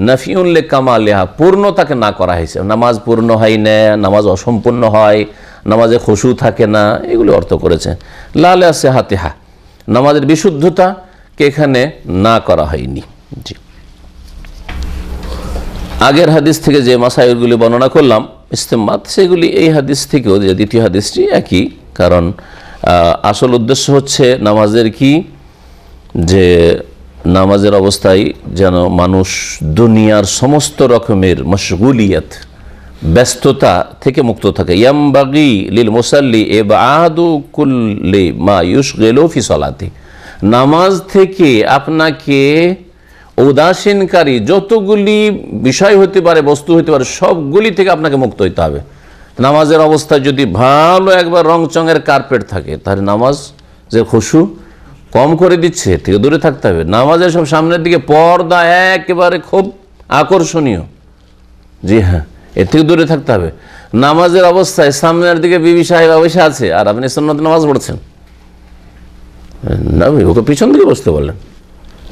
নাফিউন লিকামালিহা, পূর্ণতাকে না করা হয়েছে, নামাজ পূর্ণ হয় না, নামাজ অসম্পূর্ণ হয়, নামাজে খুশু থাকে না, এগুলো অর্থ করেছে। লা লিসিহাতিহা, নামাজের বিশুদ্ধতাকে এখানে না করা হয়নি। জি, আগের হাদিস থেকে যে মাসাইলগুলি বর্ণনা করলাম ইস্তেমাত, সেগুলি এই হাদিস থেকেও, যে দ্বিতীয় হাদিসটি একই। কারণ আসল উদ্দেশ্য হচ্ছে নামাজের কি, যে নামাজের অবস্থায় যেন মানুষ দুনিয়ার সমস্ত রকমের মশগুলিয়াত, ব্যস্ততা থেকে মুক্ত থাকে। ইয়ামবাগি লিল মুসাল্লি ইবআদু কুল্লি মা ইউশগিলু ফি সালাতি, নামাজ থেকে আপনাকে উদাসীনকারী যতগুলি বিষয় হতে পারে, বস্তু হতে পারে, সবগুলি থেকে আপনাকে মুক্ত হইতে হবে। নামাজের অবস্থায় যদি ভালো একবার রংচঙের কার্পেট থাকে, তাহলে নামাজ যে খুশু কম করে দিচ্ছে, এর থেকে দূরে থাকতে হবে। নামাজের সব সামনের দিকে পর্দা একেবারে খুব আকর্ষণীয়, জি হ্যাঁ, এর থেকে দূরে থাকতে হবে। নামাজের অবস্থায় সামনের দিকে বিবি সাহেবা বসে আছে, আর আপনি সুন্নত নামাজ পড়ছেন, না ওকে পিছন দিকে বসতে বললেন,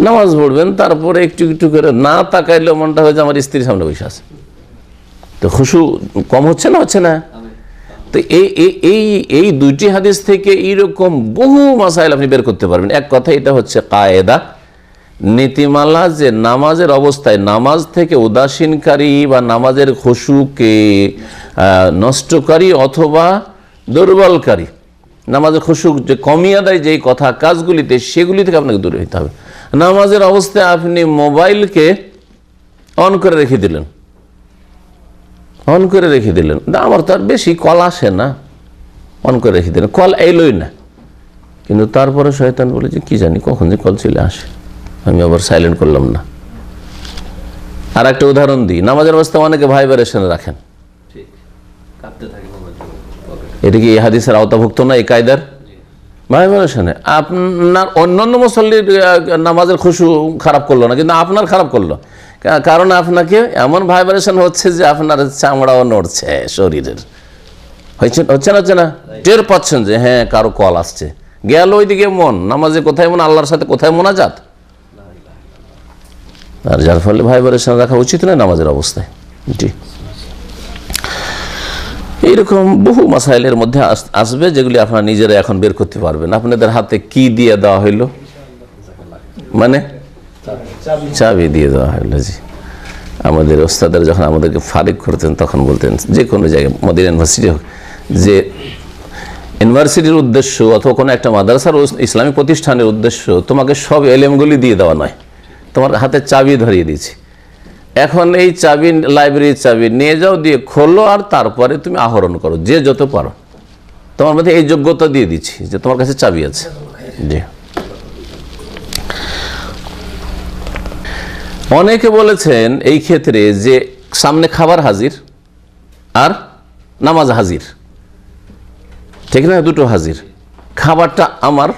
নামাজ পড়বেন, তারপরে একটু একটু করে না তাকাইলেও মনটা হয়েছে আমার স্ত্রীর সামনে বসে আছে, তো খুশু কম হচ্ছে না, হচ্ছে না? তো এই দুইটি হাদিস থেকে এইরকম বহু মাসাইল আপনি বের করতে পারবেন। এক কথা এটা হচ্ছে কায়েদা, নীতিমালা, যে নামাজের অবস্থায় নামাজ থেকে উদাসীনকারী বা নামাজের খুশুকে নষ্টকারী অথবা দুর্বলকারী, নামাজের খুশু যে কমিয়ে দেয় যেই কথা কাজগুলিতে, সেগুলি থেকে আপনাকে দূরে হতে হবে। নামাজের অবস্থায় আপনি মোবাইলকে অন করে রেখে দিলেন, আমার তো আর বেশি কল আসে না, অন করে রেখে দিলেন, কল এলোই না, কিন্তু তারপরে শয়তান বলে যে কি জানি কখন যে কল চলে আসে, আমি আবার সাইলেন্ট করলাম না। আর একটা উদাহরণ দিই, নামাজের অবস্থায় অনেকে ভাইব্রেশন রাখেন, এটা কি এই হাদিসের আওতাভুক্ত না? এই কায়দার ভাইব্রেশনে আপনার অন্যান্য মুসল্লির নামাজের খুশু খারাপ করলো না, কিন্তু আপনার খারাপ করলো, কারণ আপনাকে এমন ভাইব্রেশন হচ্ছে যে আপনার চামড়াও নড়ছে শরীরের, হচ্ছে না, টের পাচ্ছেন যে হ্যাঁ কারো কল আসছে, গেল ওইদিকে মন, নামাজে কোথায় মন, আল্লাহর সাথে কোথায় মোনাজাত, আর যার ফলে ভাই বোনের সঙ্গে রাখা উচিত নয় নামাজের অবস্থায়। জি, এইরকম বহু মাসাইলের মধ্যে আসবে যেগুলি আপনারা নিজেরা এখন বের করতে পারবেন। আপনাদের হাতে কি দিয়ে দেওয়া হইলো? মানে চাবি দিয়ে দেওয়া হইলো। জি, আমাদের ওস্তাদের যখন আমাদেরকে ফারিক করতেন তখন বলতেন যে কোনো জায়গায়, মদিনা ইউনিভার্সিটি হোক, যে ইউনিভার্সিটির উদ্দেশ্য অথবা কোনো একটা মাদ্রাসার ইসলামী প্রতিষ্ঠানের উদ্দেশ্য তোমাকে সব এলেমগুলি দিয়ে দেওয়া নয়, তোমার হাতে চাবি ধরিয়ে দিয়েছি, এখন এই চাবি লাইব্রেরির চাবি নিয়ে যাও, দিয়ে খোলো, আর তারপরে তুমি আহরণ করো যে যত পারো। তোমার মধ্যে এই যোগ্যতা দিয়ে দিচ্ছি যে তোমার কাছে চাবি আছে। জি, অনেকে বলেছেন এই ক্ষেত্রে যে সামনে খাবার হাজির আর নামাজ হাজির, ঠিক না? দুটো হাজির, খাবারটা আমার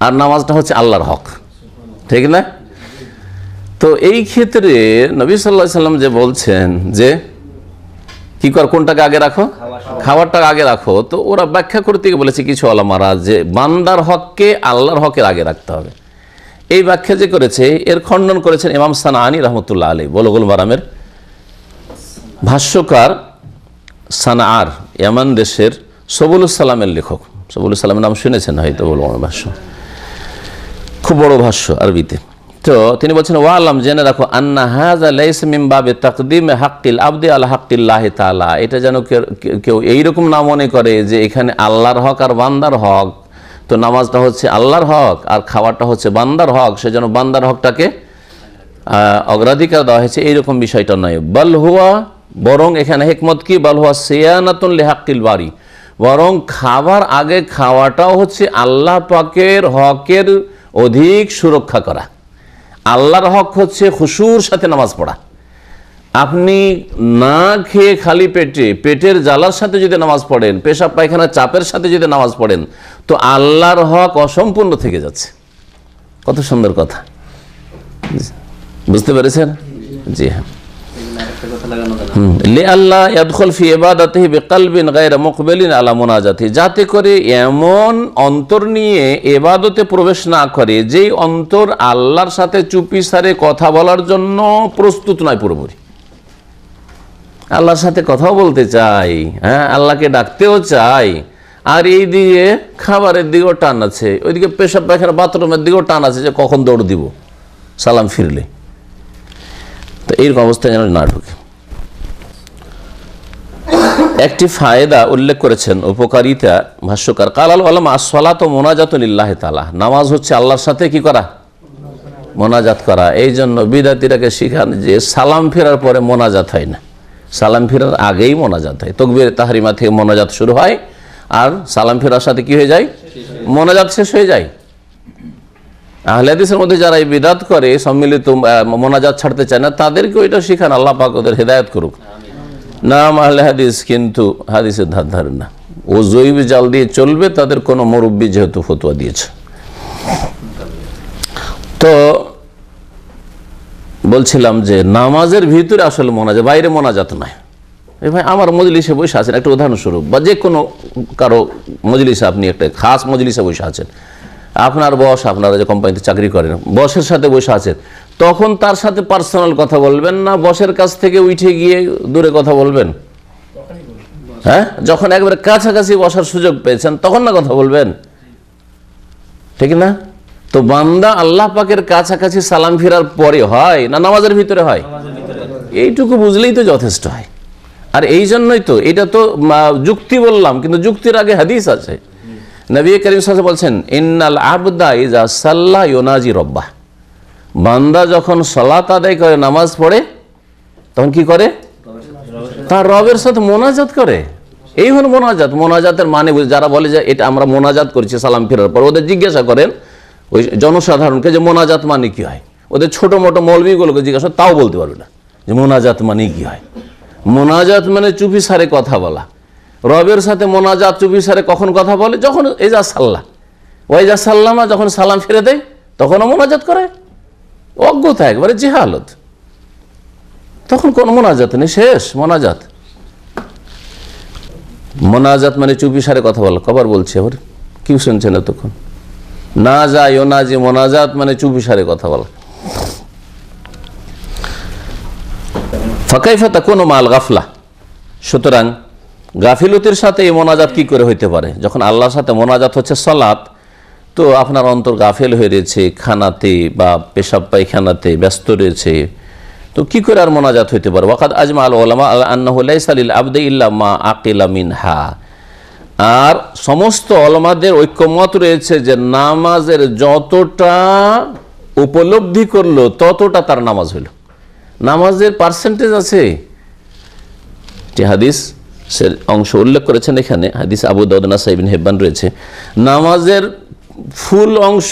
আর নামাজটা হচ্ছে আল্লাহর হক, ঠিক না? তো এই ক্ষেত্রে নবী সাল্লাল্লাহু আলাইহি সাল্লাম যে বলছেন যে কি কর, কোনটাকে আগে রাখো? খাবারটাকে আগে রাখো। তো ওরা ব্যাখ্যা করতে গিয়ে বলেছে কিছু ওলামারা যে বান্দার হককে আল্লাহর হকের আগে রাখতে হবে। এই ব্যাখ্যা যে করেছে এর খণ্ডন করেছেন ইমাম সানাআনী রহমতুল্লাহ আলাইহি, বুলুগুল মারামের ভাষ্যকার, সানাআর ইয়ামান দেশের সবুলুস সালামের লেখক। সবুলুস সালামের নাম শুনেছেন হয়তো, বুলুগুল ভাষ্য, খুব বড় ভাষ্য আরবিতে। তো তিনি বলছেন ওয়ালাম, জেনে রাখো, আন্না হাযা লাইসা মিন বাবে তাকদীম হাক্কিল আবদি আলা হাক্কিল্লাহি তাআলা, এটা যেন কেউ এইরকম না মনে করে যে এখানে আল্লাহর হক আর বান্দার হক, তো নামাজটা হচ্ছে আল্লাহর হক আর খাবারটা হচ্ছে বান্দার হক, সেজন্য বান্দার হকটাকে অগ্রাধিকার দেওয়া হয়েছে, এইরকম বিষয়টা নয়। বাল হুয়া, বরং এখানে হিকমত কি, বাল হুয়া সিয়ানাতুন লিহাক্কিল বারি, বরং খাবার আগে খাওয়াটাও হচ্ছে আল্লাহ পাকের হকের অধিক সুরক্ষা করা। আল্লাহর হক হচ্ছে খুশুর সাথে নামাজ পড়া। আপনি না খেয়ে খালি পেটে, পেটের জ্বালার সাথে যদি নামাজ পড়েন, পেশাব পায়খানার চাপের সাথে যদি নামাজ পড়েন, তো আল্লাহর হক অসম্পূর্ণ থেকে যাচ্ছে। কত সুন্দর কথা, বুঝতে পেরেছেন? জি হ্যাঁ। লিআল্লাহ ইয়াদখুল ফি ইবাদাতিহি বিকলবিন গায়রা মুকবিলিন আলা মুনাজাতি, যাতে করে এমন অন্তর নিয়ে ইবাদতে প্রবেশ না করে যেই অন্তর আল্লাহর সাথে চুপিসারে কথা বলার জন্য প্রস্তুত নয় পুরোপুরি। আল্লাহর সাথে কথাও বলতে চাই, হ্যাঁ, আল্লাহকে ডাকতেও চাই, আর এই দিকে খাবারের দিকেও টান আছে, ওইদিকে পেশাব পায়খানা বাথরুমের দিকেও টান আছে যে কখন দৌড় দিব সালাম ফিরলে। তো এইরকম অবস্থায় যেন না ঢুকে। একটি ফায়দা উল্লেখ করেছেন, উপকারিতা, ভাষ্যকার কালাল আলম আসসালাত মোনাজাত লিল্লাহি তাআলা, নামাজ হচ্ছে আল্লাহর সাথে কি করা? মোনাজাত করা। এই জন্য বিদাতিরাকে শিখান যে সালাম ফেরার পরে মোনাজাত হয় না, সালাম ফেরার আগেই মোনাজাত হয়। তাকবীর তাহরিমা থেকে মোনাজাত শুরু হয়, আর সালাম ফেরার সাথে কি হয়ে যায়? মোনাজাত শেষ হয়ে যায়। আহলে হাদিসের মধ্যে যারা এই বিদাত করে, সম্মিলিত মোনাজাত ছাড়তে চায় না, তাদেরকে ওইটা শিখান, আল্লাহ পাক ওদের হেদায়েত করুক। নাম আহলে হাদিস, কিন্তু হাদিসের ধার ধারে না, ও জৈব জাল দিয়ে চলবে, তাদের কোনো মুরব্বী যেহেতু ফতোয়া দিয়েছে। তো বলছিলাম যে নামাজের ভিতরে আসলে মোনাজাত, বাইরে মোনাজাত নয়। এই ভাই আমার মজলিসে বসে আছেন, একটা উদাহরণস্বরূপ, বা যে কোনো কারো মজলিসে, আপনি একটা খাস মজলিসে বসে আছেন, আপনার বস, আপনারা যে কোম্পানিতে চাকরি করেন, বসের সাথে বসে আছেন, তখন তার সাথে পার্সোনাল কথা বলবেন না বসের কাছ থেকে উঠে গিয়ে দূরে কথা বলবেন? হ্যাঁ, যখন একবারে কাছাকাছি বসার সুযোগ পেয়েছেন তখন না কথা বলবেন, ঠিক না? তো বান্দা আল্লাহ পাকের কাছাকাছি সালাম ফেরার পরে হয় না নামাজের ভিতরে হয়? এইটুকু বুঝলেই তো যথেষ্ট হয়। আর এই জন্যই তো, এটা তো যুক্তি বললাম, কিন্তু যুক্তির আগে হাদিস আছে। নবী করিম সাল্লাল্লাহু আলাইহি ওয়াসাল্লাম বলছেন, ইন্নাল আবদা ইযা সাল্লা ইউনাজি রব্বাহ, বান্দা যখন সালাত আদায় করে, নামাজ পড়ে, তখন কি করে? তার রবের সাথে মোনাজাত করে। এই হলো মোনাজাত। মোনাজাতের মানে, যারা বলে যে এটা আমরা মোনাজাত করছি সালাম ফেরার পর, ওদের জিজ্ঞাসা করেন ওই জনসাধারণকে যে মোনাজাত মানে কি হয়। ওদের ছোট মোটো মৌলবীগুলোকে জিজ্ঞাসা, তাও বলতে পারবে না যে মোনাজাত মানে কি হয়। মোনাজাত মানে চুপি সারে কথা বলা। রবের সাথে মোনাজাত চুপি সারে কখন কথা বলে? যখন এজা সাল্লাহ ওয়াইজা সাল্লামা, যখন সালাম ফিরে দেয় তখনও মোনাজাত করে। অজ্ঞতা, একবারে জিহালত, তখন কোন মোনাজাত নেই, শেষ মোনাজাত। মোনাজাত মানে চুপি সারে কথা বলা। কবার বলছি আবার, কি শুনছেন এতক্ষণ? না যায় ও না যে মোনাজাত মানে চুপি সারে কথা বলা। ফাকাইফা তাকুনু মাল গাফলা, সুতরাং গাফিলতির সাথে এই মোনাজাত কি করে হইতে পারে? যখন আল্লাহর সাথে মোনাজাত হচ্ছে সালাত, তো আপনার অন্তর গাফেল হয়ে রয়েছে, খানাতে বা পেশাব পায়খানাতে ব্যস্ত রয়েছে, তো কি করে আর মোনাজাত হইতে পারে? ওয়াকাদ আজমা আল উলামা আন্নাহু লাইসা লিল আবদি ইল্লা মা আকিলা মিনহা, আর সমস্ত ওলামাদের ঐক্যমত রয়েছে যে নামাজের যতটা উপলব্ধি করলো ততটা তার নামাজ হইল। নামাজের পার্সেন্টেজ আছে, যে হাদিস অংশ উল্লেখ করেছেন এখানে, হাদিস আবু দাউদ নাসাই ইবনে হিব্বান রয়েছে, নামাজের ফুল অংশ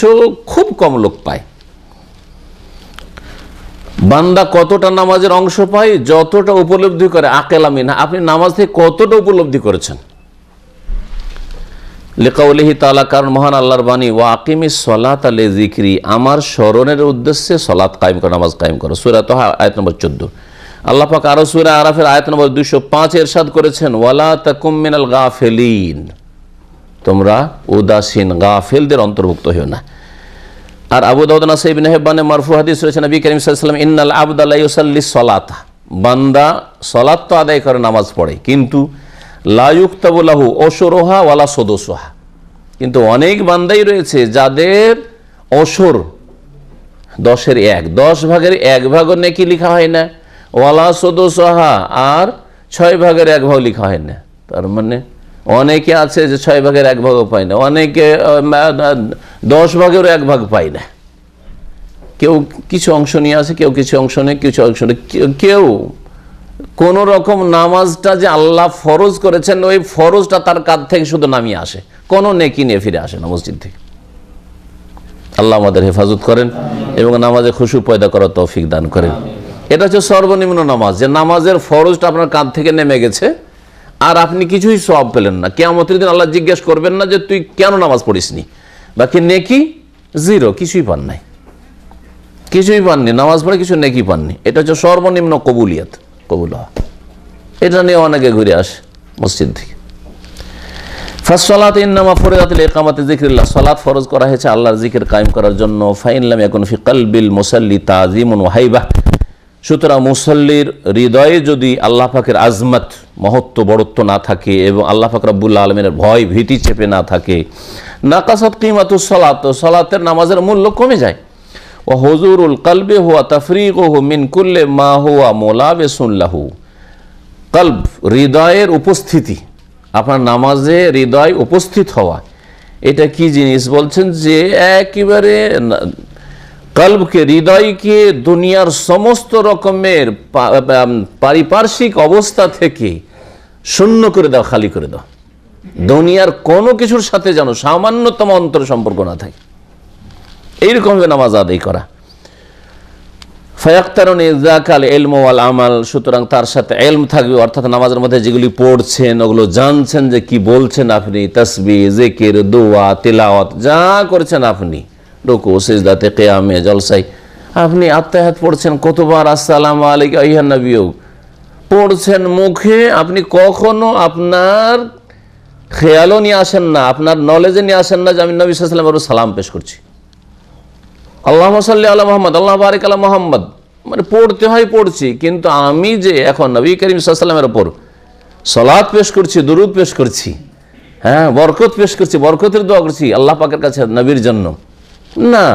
খুব কম লোক পায়। বান্দা কতটা নামাজের অংশ পায়? যতটা উপলব্ধি করে। আকেলা মিনহা, আপনি নামাজ থেকে কতটা উপলব্ধি করেছেন। লিকাউলিহি তাআলা, কারণ মহান আল্লাহর বাণী, ওয়া আকিমিস সালাতা লিযিকরি, আমার স্মরণের উদ্দেশ্যে সালাত কায়েম করো, নামাজ কায়েম করো। সূরা তাহা আয়াত নম্বর 14। আল্লাহ পাক আরো সূরা আরাফের আয়াত নম্বর 205 ইরশাদ করেছেন, ওয়ালা তাকুম মিনাল গাফিলিন, তোমরা উদাসীন গাফিলদের অন্তর্ভুক্ত হও না। আর আবু দাউদ নাসাই ইবনে হিব্বানে মারফু হাদিস রয়েছে, নবী করিম সাল্লাল্লাহু আলাইহি ওয়াসাল্লাম, ইন্নাল আবদা লা ইউসাল্লি সালাতা, বান্দা সালাত তো আদায় করে, নামাজ পড়ে, কিন্তু লা ইউক্তাবু লাহু অশরুহা ওয়ালা সুদুসুহা, কিন্তু অনেক বান্দাই রয়েছে যাদের অশর 10 ভাগের 1 ভাগও নেকি লেখা হয় না, ওয়ালা সুদুসুহা, আর 6 ভাগের 1 ভাগ লেখা হয় না। তার মানে অনেকে আছে যে 6 ভাগের 1 ভাগও পায় না, অনেকে 10 ভাগের 1 ভাগ পায় না। কেউ কিছু অংশ নিয়ে আসে, কেউ কিছু অংশ নেই, কিছু অংশ নেই, কেউ কোন রকম নামাজটা যে আল্লাহ ফরজ করেছেন ওই ফরজটা তার কাঁধ থেকে শুধু নামিয়ে আসে, কোনো নেকি নিয়ে ফিরে আসে না মসজিদ থেকে। আল্লাহ আমাদের হেফাজত করেন এবং নামাজে খুশু পয়দা করার তৌফিক দান করেন। এটা হচ্ছে সর্বনিম্ন নামাজ, যে নামাজের ফরজটা আপনার কাঁধ থেকে নেমে গেছে আর আপনি কিছুই সওয়াব পেলেন না। কিয়ামতের দিন আল্লাহ জিজ্ঞেস করবেন না যে তুই কেন নামাজ পড়িসনি, বাকি নেকি জিরো, কিছুই পান নাই, কিছুই পাননি, নামাজ পড়ে কিছু নেকি পাননি। এটা হচ্ছে সর্বনিম্ন কবুলিয়াত, কবুল হওয়া। এটা নিয়ে অনেকে ঘুরে আসে মসজিদ থেকে। ফাসসালাতু ইন্নামা ফুরিদাত লিইকামাতি যিকরিল্লাহ, সালাত ফরজ করা হয়েছে আল্লাহর জিকির কায়েম করার জন্য। ফাইন লাম ইয়াকুন ফি কলবিল মুসাল্লি তাযীমুন ওয়া হাইবা, সুতরাং মুসল্লির হৃদয়ে যদি আল্লাহ পাকের আজমত, মহত্ব, বড়ত্ব না থাকে এবং আল্লাহ পাক রব্বুল আলামিনের ভয় ভীতি চেপে না থাকে, নাকাসাত কিমাতুস সালাত, সালাতের নামাজের মূল্য কমে যায়। ওয়া হুজুরুল কলবি হুয়া তাফরিগুহু মিন কুল্লি মা হুয়া মুলাবিসুন লাহু, কলব, হৃদয়ের উপস্থিতি, আপনার নামাজে হৃদয় উপস্থিত হওয়া, এটা কি জিনিস বলছেন? যে একেবারে কলবকে, হৃদয়কে দুনিয়ার সমস্ত রকমের পারিপার্শ্বিক অবস্থা থেকে শূন্য করে দাও, খালি করে দাও, দুনিয়ার কোনো কিছুর সাথে যেন সামান্যতম অন্তর সম্পর্ক না থাকে, এইরকমভাবে নামাজ আদায় করা। ফায়াক্তারুনি যাকাল ইলমু ওয়াল আমাল, সুতরাং তার সাথে ইলম থাকবে, অর্থাৎ নামাজের মধ্যে যেগুলি পড়ছেন ওগুলো জানছেন যে কি বলছেন আপনি, তাসবিহ, জিকির, দোয়া, তিলাওয়াত যা করছেন আপনি, রুকু, সিজদাতে, কিয়ামে, জলসায়, আপনি আত্তাহিয়াত পড়ছেন কতবার, আসসালামু আলাইকা আইয়ুহান নবিয়্যু পড়ছেন মুখে, আপনি কখনো আপনার খেয়ালও নিয়ে আসেন না, আপনার নলেজে নিয়ে আসেন না যে আমি নবী সাল্লাল্লাহু আলাইহি ওয়াসাল্লামের সালাম পেশ করছি, আল্লাহুম্মা সাল্লি আলা মুহাম্মদ, আল্লাহ বারিক আলা মুহাম্মদ, মানে পড়তে হয় পড়ছি, কিন্তু আমি যে এখন নবী করিম সাল্লাল্লাহু আলাইহি ওয়াসাল্লামের উপর সালাত পেশ করছি, দুরূদ পেশ করছি, হ্যাঁ, বরকত পেশ করছি, বরকতের দোয়া করছি আল্লাহ পাকের কাছে নবীর জন্য, না,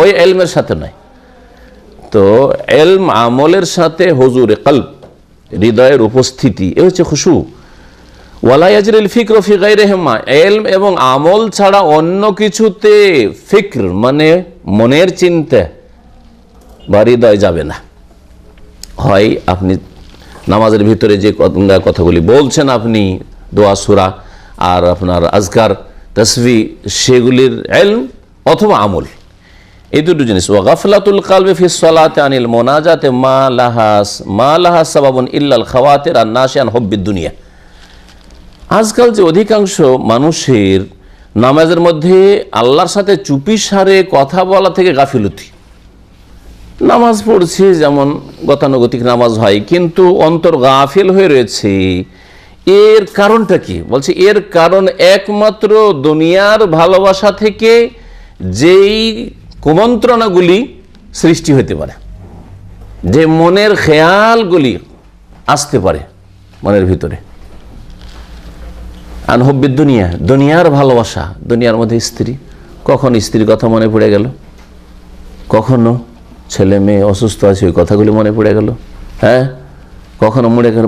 ওই ইলমের সাথে নয়। তো ইলম আমলের সাথে হুজুরে কলব, হৃদয়ের উপস্থিতি, এ হচ্ছে খুশু। ওয়ালা ইয়াজরিল ফিকরু ফি গায়রিহিমা, ইলম এবং আমল ছাড়া অন্য কিছুতে ফিকর মানে মনের চিন্তা বা হৃদয় যাবে না। হয় আপনি নামাজের ভিতরে যে কথাগুলি বলছেন, আপনি দোয়া, সূরা আর আপনার আজকার, তাসবিহ, সেগুলির ইলম অথবা আমল, এই দুটো জিনিস। ওয়া গাফলাতুল কলবি ফিস সালাতি আনিল মুনাজাতি মা লাহা সাবাবুন ইল্লাল খাওয়াতির আন নাশিআন হুব্বিদ দুনিয়া, আজকাল যে অধিকাংশ মানুষের নামাজের মধ্যে আল্লাহর সাথে চুপি সারে কথা বলা থেকে গাফিলতি, নামাজ পড়ছে যেমন গতানুগতিক নামাজ হয়, কিন্তু অন্তর গাফিল হয়ে রয়েছে। এর কারণটা কি? বলছে এর কারণ একমাত্র দুনিয়ার ভালোবাসা থেকে যেই কুমন্ত্রণাগুলি সৃষ্টি হতে পারে, যে মনের খেয়ালগুলি, আসতে পারে মনের ভিতরে। আনহব্বিদ দুনিয়া, দুনিয়ার ভালোবাসা, দুনিয়ার মধ্যে স্ত্রী, কখন স্ত্রীর কথা মনে পড়ে গেল, কখনো ছেলে মেয়ে অসুস্থ আছে ওই কথাগুলি মনে পড়ে গেল, হ্যাঁ, কখনো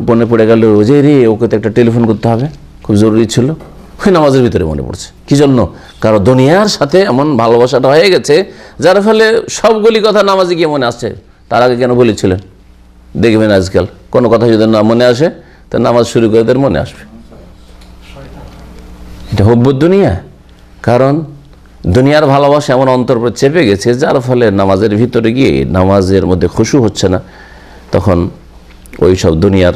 মনে পড়ে গেল যে রে ওকে তো একটা টেলিফোন করতে হবে, খুব জরুরি ছিল, ওই নামাজের ভিতরে মনে পড়ছে। কি জন্য? কারণ দুনিয়ার সাথে এমন ভালোবাসাটা হয়ে গেছে যার ফলে সবগুলি কথা নামাজে গিয়ে মনে আসছে। তার আগে কেন বলেছিলেন? দেখবেন আজকাল কোনো কথা যদি না মনে আসে তা নামাজ শুরু করে তাদের মনে আসবে। এটা হুব্বুদ দুনিয়া। কারণ দুনিয়ার ভালোবাসা এমন অন্তর উপর চেপে গেছে যার ফলে নামাজের ভিতরে গিয়ে নামাজের মধ্যে খুশু হচ্ছে না, তখন ওই সব দুনিয়ার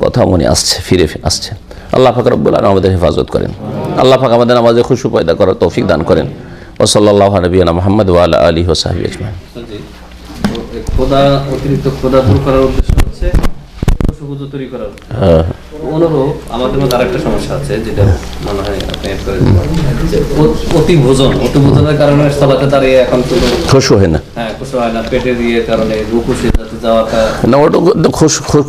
কথা মনে আসছে, ফিরে আসছে। আল্লাহ পাক রব্বুল আলামিন আমাদের হেফাজত করেন। আল্লাহ পাক আমাদের নামাজে খুশু পয়দা করার তৌফিক দান করেন। ওয়া সাল্লাল্লাহু আলা নবিয়িনা মুহাম্মদ ওয়া আলা আলিহি ওয়া সাহবিহি আজমাইন। খোদা অতিরিক্ত খোদা দূর করার উদ্দেশ্য হচ্ছে খুশু তৈরি করার। অনুরূপ আমাদের মধ্যে আরেকটা সমস্যা আছে যেটা মনে হয় আপনি এড করে যে অতি ভোজনের কারণে সালাতে দাঁড়িয়ে এখন তো খুশু হয় না। হ্যাঁ, খুশু হয় না, পেটের ইয়ে কারণে রুকু সিজদাতে যাওয়াটা না, ওটা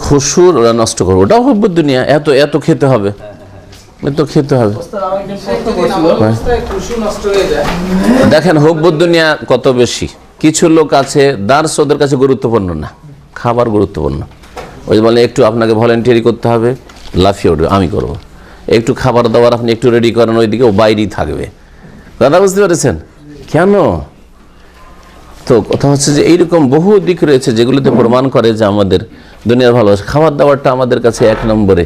খুশু নষ্ট করবো, ওটাও হুব্বুদ দুনিয়া। এত খেতে হবে, এত খেতে হবে। দেখেন হুব্বুদ দুনিয়া কত বেশি। কিছু লোক আছে দার্স ওদের কাছে গুরুত্বপূর্ণ না, খাবার গুরুত্বপূর্ণ। ওই বলে একটু আপনাকে ভলেন্টিয়ারি করতে হবে, লাফিয়ে উঠবে, আমি করব। একটু খাবার দাবার আপনি একটু রেডি করেন, ওইদিকে ও বাইরেই থাকবে। কথা বুঝতে পেরেছেন? কেন? তো কথা হচ্ছে যে এইরকম বহু দিক রয়েছে যেগুলোতে প্রমাণ করে যে আমাদের দুনিয়ার ভালোবাসা। খাবার দাবারটা আমাদের কাছে 1 নম্বরে,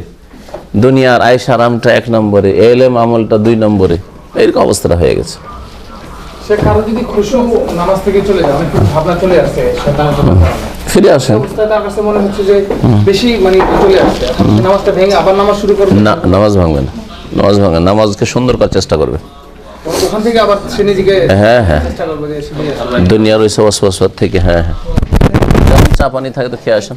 দুনিয়ার আয়েশ আরামটা 1 নম্বরে, এলেম আমলটা 2 নম্বরে, এইরকম অবস্থাটা হয়ে গেছে। সে কারো যদি খুশু নামাজ থেকে চলে যায়, অনেক ভাবনা চলে আসে, ফিরে আসেন। তার কাছে মনে হচ্ছে যে বেশি মানে চলে আসছে, নামাজটা ভেঙে আবার নামাজ শুরু করবে না, নামাজ ভাঙবে না, নামাজ ভাঙবে, নামাজকে সুন্দর করার চেষ্টা করবে। ওখান থেকে আবার সে নিজেকে হ্যাঁ হ্যাঁ, চেষ্টা করবে যে দুনিয়ার ওই সব ওয়াসওয়াস থেকে। হ্যাঁ হ্যাঁ, চা পানি থাকে তো খেয়ে আসেন।